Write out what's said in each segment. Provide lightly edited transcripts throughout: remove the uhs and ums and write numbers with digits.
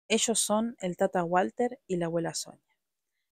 Ellos son el Tata Walter y la abuela Sonia.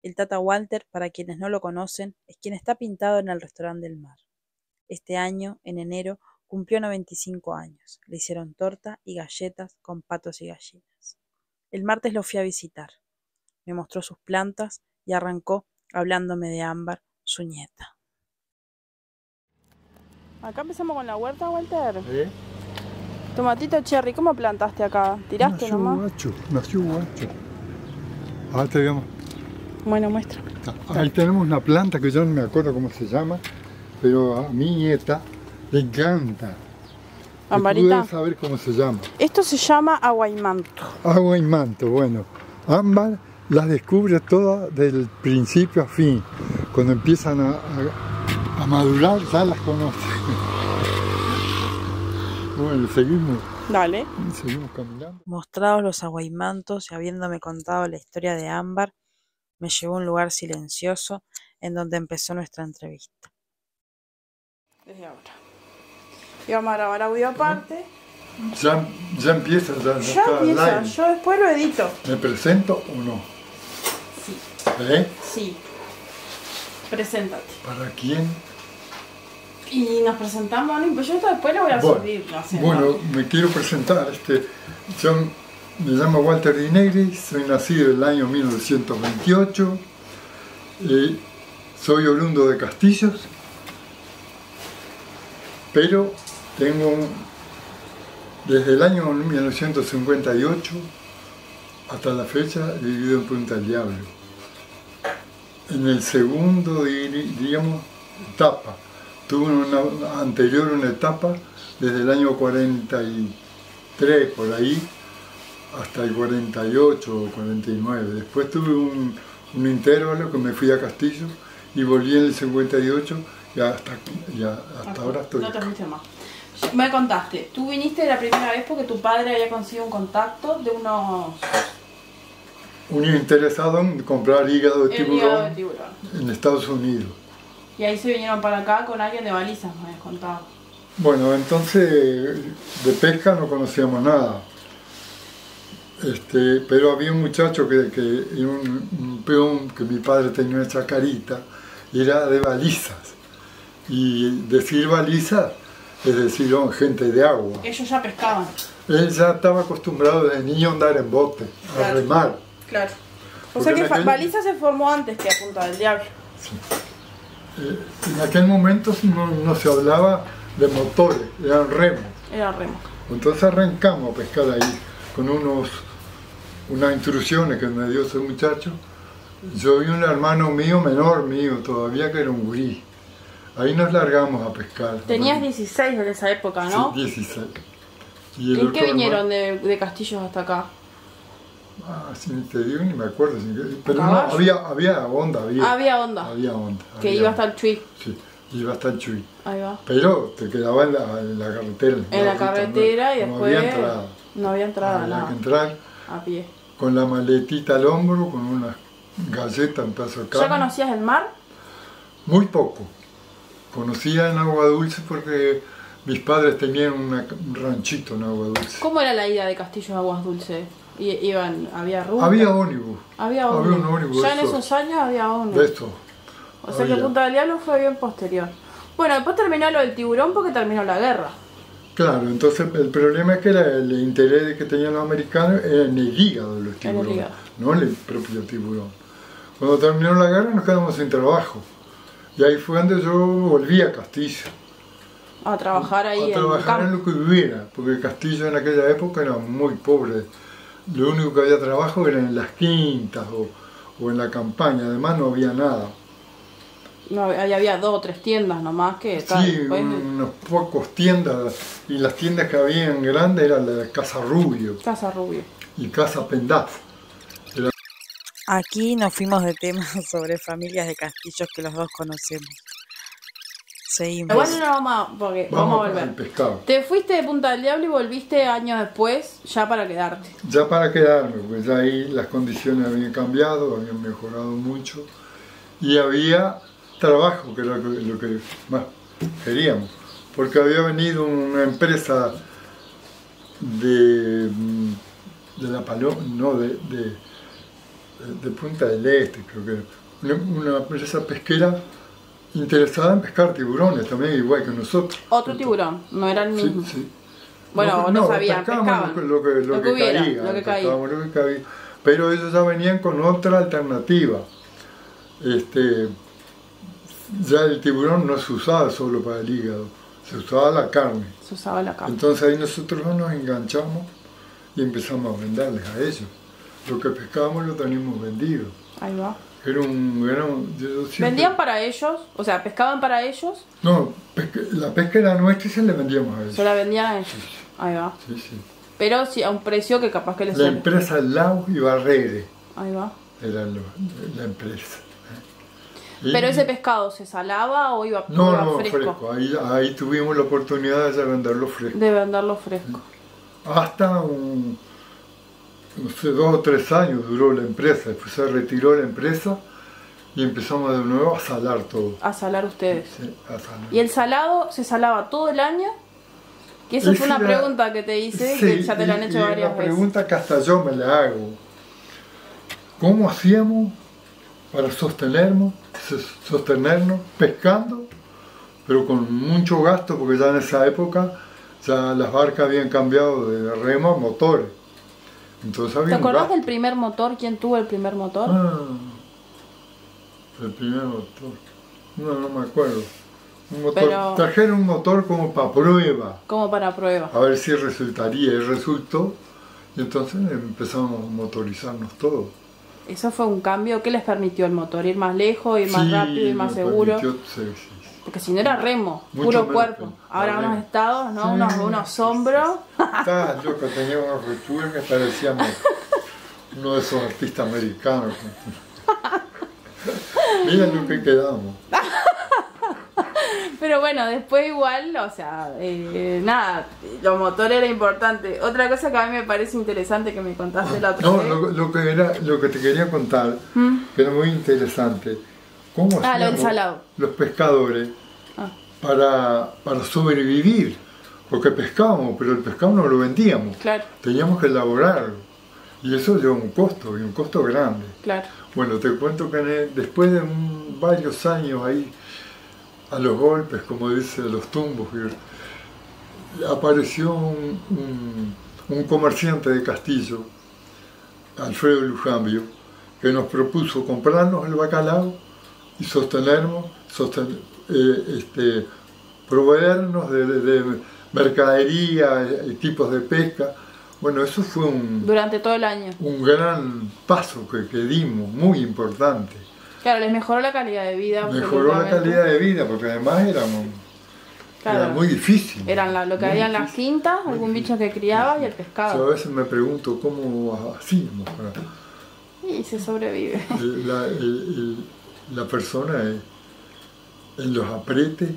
El Tata Walter, para quienes no lo conocen, es quien está pintado en el restaurante del mar. Este año, en enero, cumplió 95 años. Le hicieron torta y galletas con patos y gallinas. El martes lo fui a visitar. Me mostró sus plantas y arrancó hablándome de Ámbar, su nieta. Acá empezamos con la huerta, Walter. Tomatito cherry, ¿cómo plantaste acá? ¿Tiraste nomás? Nació guacho. Ahora te digamos. Bueno, muestra. Ahí tenemos una planta que yo no me acuerdo cómo se llama, pero a mi nieta le encanta. ¿Ambarita? Tú debes saber cómo se llama. Esto se llama aguaymanto. Aguaymanto, bueno. Ámbar las descubre todas del principio a fin. Cuando empiezan a madurar ya las conoce. Bueno, seguimos. Dale. Seguimos caminando. Mostrados los aguaymantos y habiéndome contado la historia de Ámbar, me llevó a un lugar silencioso en donde empezó nuestra entrevista. Desde ahora. Y vamos a grabar audio aparte. Ya empieza, ya está empieza. live. Yo después lo edito. ¿Me presento o no? Sí. Sí. Preséntate. ¿Para quién? Y nos presentamos, ¿no? Pues yo después lo voy a subir. No sé, bueno, me quiero presentar. Yo me llamo Walter Di Negri, soy nacido en el año 1928. Soy oriundo de Castillos, pero desde el año 1958 hasta la fecha he vivido en Punta del Diablo. En el segundo, diríamos, etapa. Tuve una etapa desde el año 43, por ahí, hasta el 48 o 49. Después tuve un intervalo que me fui a Castillo y volví en el 58 y hasta ahora estoy. No te fuiste más. Me contaste, tú viniste la primera vez porque tu padre había conseguido un contacto de un interesado en comprar hígado de tiburón en Estados Unidos. Y ahí se vinieron para acá con alguien de Balizas, me habías contado. Bueno, entonces de pesca no conocíamos nada. Pero había un muchacho un peón que mi padre tenía una chacarita y era de Balizas. Y decir Balizas es decir, gente de agua. Ellos ya pescaban. Él ya estaba acostumbrado desde niño a andar en bote, a remar. Claro. O sea que Balizas se formó antes que a Punta del Diablo. Sí. En aquel momento no se hablaba de motores, eran remos. Era remo. Entonces arrancamos a pescar ahí con unas instrucciones que me dio ese muchacho. Yo vi un hermano mío, menor mío todavía, que era un gurí. Ahí nos largamos a pescar. Tenías 16 en esa época, ¿no? Sí, 16. ¿En qué vinieron de Castillos hasta acá? Si te digo, ni me acuerdo. Pero no, había onda. Había onda. Que iba hasta el Chuy. Sí, iba hasta el Chuy. Ahí va. Pero te quedaba en la carretera. En la carretera y después... No había entrada. No había entrada, nada. Había que entrar a pie. Con la maletita al hombro, con unas galletas, un pedazo de carne. ¿Ya conocías el mar? Muy poco. Conocía en Agua Dulce porque mis padres tenían un ranchito en Agua Dulce. ¿Cómo era la ida de Castillos a Aguas Dulce? ¿Había ruta? Había ómnibus. Había un ómnibus. Ya en esos años había ómnibus. De esto. O sea que Punta del Diablo fue bien posterior. Bueno, después terminó lo del tiburón porque terminó la guerra. Claro, entonces el problema es que el interés que tenían los americanos era en el hígado de los tiburones, no en el propio tiburón. Cuando terminó la guerra nos quedamos sin trabajo. Y ahí fue donde yo volví a Castillo. A trabajar ahí en lo que hubiera, porque Castillo en aquella época era muy pobre. Lo único que había trabajo era en las quintas o en la campaña, además no había nada. No, ahí había 2 o 3 tiendas nomás que... Sí, unos pocos tiendas, y las tiendas que habían grandes eran la de Casa Rubio. Casa Rubio. Y Casa Pendaz. Aquí nos fuimos de temas sobre familias de Castillos que los dos conocemos. Seguimos. Igual no vamos a volver. Pescado. Te fuiste de Punta del Diablo y volviste años después ya para quedarte. Ya para quedarme, porque ya ahí las condiciones habían cambiado, habían mejorado mucho y había trabajo, que era lo que más queríamos, porque había venido una empresa de la Paloma, no, de Punta del Este, creo que una empresa pesquera interesada en pescar tiburones también, igual que nosotros. Otro tiburón, no era el mismo. Sí, sí. Bueno, no sabían, pescaban pescaban. lo que hubiera, caía, lo que caía. pescábamos lo que cabía. Pero ellos ya venían con otra alternativa. Ya el tiburón no se usaba solo para el hígado, se usaba la carne. Se usaba la carne. Entonces ahí nosotros nos enganchamos y empezamos a venderles a ellos. Lo que pescábamos lo teníamos vendido. Ahí va. Yo siempre... ¿Vendían para ellos? O sea, ¿pescaban para ellos? No, la pesca era nuestra y se la vendíamos a ellos. Se la vendían a ellos. Ahí va. Sí, sí. Pero sí, a un precio que capaz que les La sale. empresa Lau y Barrere Ahí va. era la empresa. Y- ¿Pero ese pescado se salaba o iba, No, iba no, fresco? fresco. Ahí tuvimos la oportunidad de venderlo fresco. De venderlo fresco. Hasta no sé, 2 o 3 años duró la empresa. Después se retiró la empresa y empezamos de nuevo a salar todo. A salar ustedes. Sí, a salar. ¿Y el salado se salaba todo el año? Que esa fue Esa una era- pregunta que te hice, sí, que ya te la han hecho y varias una veces. pregunta que hasta yo me la hago. ¿Cómo hacíamos para sostenernos pescando, pero con mucho gasto, porque ya en esa época ya las barcas habían cambiado de remo a motores? Entonces había ¿Te un acordás gasto. del primer motor? ¿Quién tuvo el primer motor? El primer motor. No me acuerdo. Pero- Trajeron un motor como para prueba, Como para prueba. a ver si resultaría, y resultó. Y entonces empezamos a motorizarnos todos. ¿Eso fue un cambio? ¿Qué les permitió el motor? ¿Ir más lejos, ir más Sí, rápido, ir más nos seguro? permitió- sí. Porque si no era remo, Mucho puro menos cuerpo. que- Ahora remo. unos estados, ¿no? Sí, Unos hombros. Estaba loco, tenía una ruptura que parecíamos uno de esos artistas americanos. Miren lo que quedamos. Pero bueno, después igual, o sea, nada, los motores era importante. Otra cosa que a mí me parece interesante que me contaste la otra No, vez. lo que te quería contar, que era muy interesante, cómo Lo del hacíamos salado. los pescadores Ah. para sobrevivir, porque pescábamos, pero el pescado no lo vendíamos, Claro, teníamos que elaborarlo, y eso lleva un costo, y un costo grande. claro. Bueno, te cuento que después de varios años ahí, a los golpes, como dice, los tumbos, apareció un comerciante de Castillo, Alfredo Lujambio, que nos propuso comprarnos el bacalao y proveernos de mercadería y tipos de pesca. Bueno, eso fue Durante todo el año. un gran paso que dimos, muy importante. Claro, les mejoró la calidad de vida. Mejoró la absolutamente. calidad de vida, porque además era Claro. muy difícil. Eran lo que muy había en las difícil, quintas, muy algún difícil. bicho que criaba y el Yo a pescado. veces me pregunto cómo hacíamos Y se sobrevive. la persona en los apretes.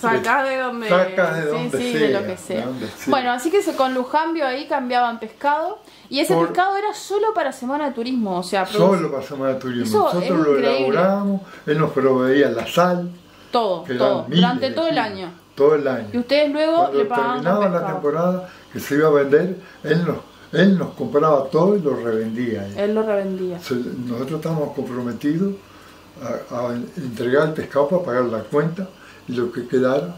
Sacás de donde, Sacas de donde sí, sea, de lo que de sea. donde sea. Bueno, así que con Lujambio ahí cambiaban pescado. Y ese pescado era solo para semana de turismo. O sea, Solo para semana de turismo. Eso Nosotros es lo increíble. elaborábamos, él nos proveía la sal. todo, que eran todo. miles Durante de todo el kilos, año. Todo el año. Y ustedes luego Cuando le pagaban con terminaba la pescado. temporada que se iba a vender, él nos compraba todo y lo revendía. Él lo revendía. Nosotros estábamos comprometidos a entregar el pescado para pagar la cuenta, y lo que quedara,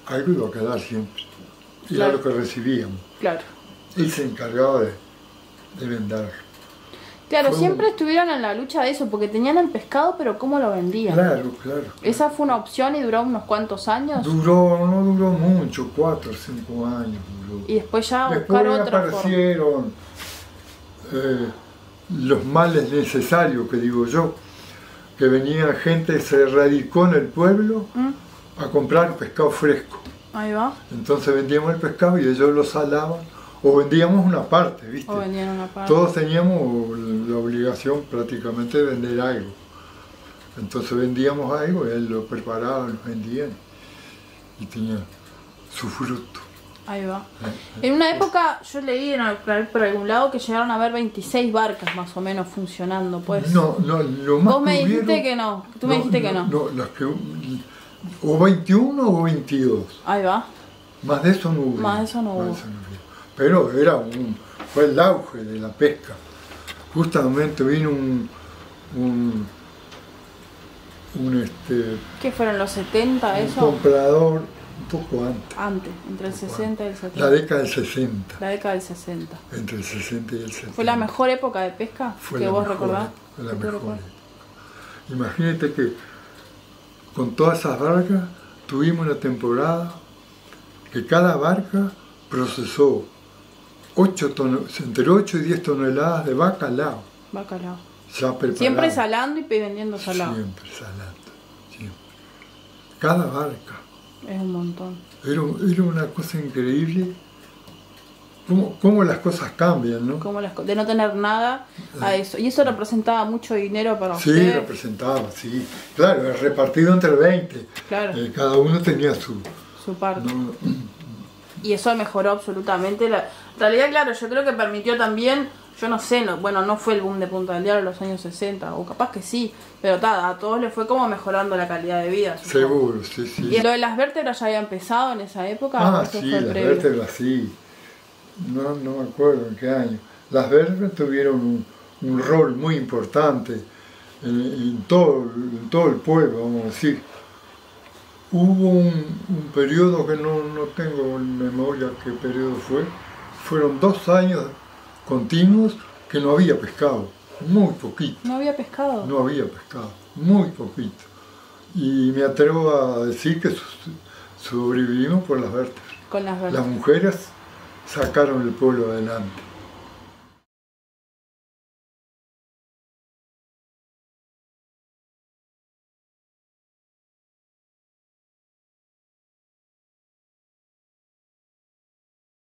algo iba a quedar siempre. Y Claro. era lo que recibíamos. Claro. Él se encargaba de vender. Claro, Fue siempre un- estuvieron en la lucha de eso, porque tenían el pescado, pero ¿cómo lo vendían? Claro, claro. Esa fue una opción y duró unos cuantos años. No duró mucho, 4 o 5 años duró. Y después ya Después buscar otra forma. aparecieron los males necesarios, que digo yo, que venía gente, se radicó en el pueblo a comprar pescado fresco. Ahí va. Entonces vendíamos el pescado y ellos lo salaban, o vendíamos una parte, ¿viste? O vendían una parte. Todos teníamos la obligación prácticamente de vender algo. Entonces vendíamos algo, y él lo preparaba, lo vendían y tenía su fruto. Ahí va. En una época yo leí por algún lado que llegaron a haber 26 barcas más o menos funcionando, pues. No, lo más Vos me que dijiste hubieron- que no. Tú me dijiste que no. No, o 21 o 22. Ahí va. Más de eso no hubo. Más de eso no hubo. hubo. pero fue el auge de la pesca. Justamente vino ¿Qué fueron los 70 un eso? comprador un poco antes. Antes, entre el 60 y el 70. La década del 60. La década del 60. Entre el 60 y el 70. ¿Fue la mejor época de pesca que vos recordás? Fue la mejor época. Imagínate que con todas esas barcas tuvimos una temporada que cada barca procesó entre 8 y 10 toneladas de bacalao. Bacalao. Ya preparado. Siempre salando y vendiendo salado. Siempre salando, siempre. Cada barca. Es un montón. Era una cosa increíble. Cómo las cosas cambian, ¿no? De no tener nada a eso. Y eso representaba mucho dinero para Sí, usted. representaba, sí. Claro, repartido entre 20. Claro. Cada uno tenía su parte. No, Y eso mejoró absolutamente. En realidad, claro, yo creo que permitió también, yo no sé, no fue el boom de Punta del Diablo en los años 60, o capaz que sí, pero a todos les fue como mejorando la calidad de vida. Seguro, sí. ¿Y lo de las vértebras ya había empezado en esa época? Ah, sí, las vértebras sí. No me acuerdo en qué año. Las vértebras tuvieron un rol muy importante en todo el pueblo, vamos a decir. Hubo un periodo que no tengo en memoria qué periodo fue. Fueron 2 años continuos que no había pescado, muy poquito. ¿No había pescado? No había pescado, muy poquito. Y me atrevo a decir que sobrevivimos por las vértebras. Con las vértebras. Las mujeres sacaron el pueblo adelante.